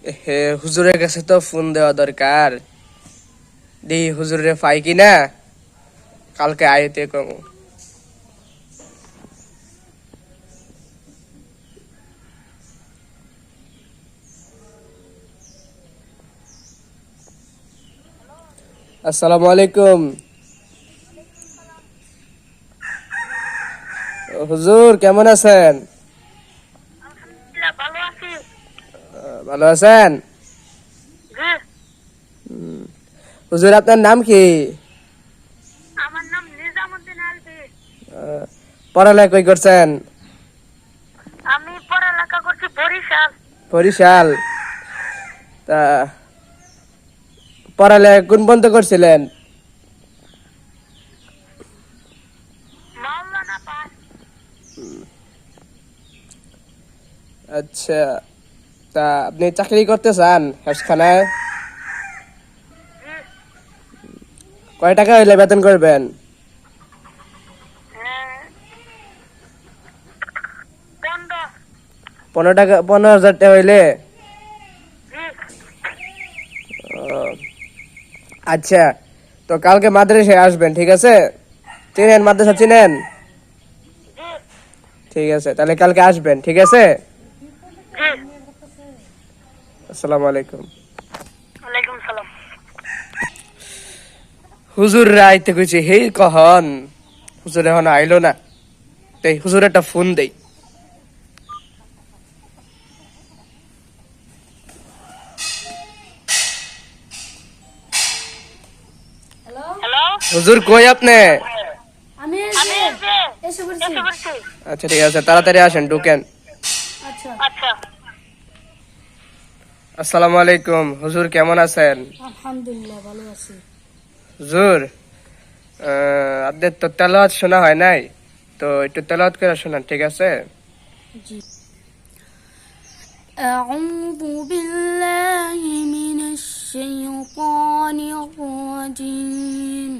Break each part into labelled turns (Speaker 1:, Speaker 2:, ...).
Speaker 1: হে হুজুরের কাছে তো ফোন দেওয়া দরকার। দি হুজুরে পাই কিনা, কালকে আইতে কম। আসসালামু আলাইকুম হুজুর, কেমন আছেন?
Speaker 2: ভালো আছি।
Speaker 1: ভালো আছেন? হুজুর, আপনার নাম কি?
Speaker 2: আমার নাম নিজামুদ্দিন আলভি।
Speaker 1: পড়ালেখা কই করছেন?
Speaker 2: আমি পড়ালেখা করছি বরিশাল।
Speaker 1: বরিশাল। তা পড়ালেখা কোন পর্যন্ত করছিলেন?
Speaker 2: মাওলানা পাস।
Speaker 1: আচ্ছা, তা আপনি চাকরি করতে চান হাসখানায়? কয় টাকা হইলে বেতন করবেন?
Speaker 2: 15।
Speaker 1: 15 টাকা, 15,000 টাকা হইলে? আচ্ছা, তো কালকে মাদ্রাসায় আসবেন, ঠিক আছে? চিনেন মাদ্রাসা, চিনেন? ঠিক আছে, তাহলে কালকে আসবেন, ঠিক আছে? আসসালামু আলাইকুম।
Speaker 2: ওয়ালাইকুম সালাম।
Speaker 1: হুজুর আইতে কইছে, হেই কখন হুজুর এখন আইলো না। তাই হুজুর একটা ফোন দেই।
Speaker 2: হ্যালো,
Speaker 1: হুজুর কই আপনি?
Speaker 2: আমি এসে পড়ছি।
Speaker 1: আচ্ছা ঠিক আছে, তাড়াতাড়ি আসেন, ঢুকেন।
Speaker 2: আচ্ছা।
Speaker 1: আসসালামু আলাইকুম হুজুর, কেমন আছেন?
Speaker 3: আলহামদুলিল্লাহ ভালো আছি।
Speaker 1: হুজুর, আপনার তো তেলাওয়াত শোনা হয় নাই, তো একটু তেলাওয়াত করে শোনান, ঠিক আছে?
Speaker 3: জি। أعوذ بالله من الشيطان الرجيم.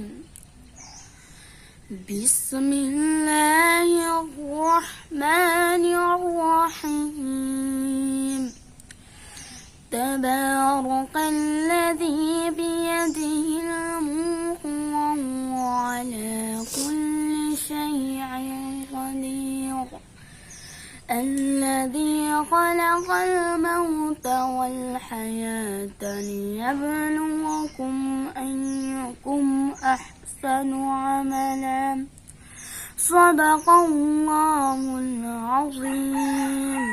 Speaker 3: بسم الله الرحمن الرحيم. تبارك الذي بيده الملك وهو على كل شيء قدير. الذي خلق الموت والحياة ليبلوكم أيكم أحسن عملا. صدق الله العظيم.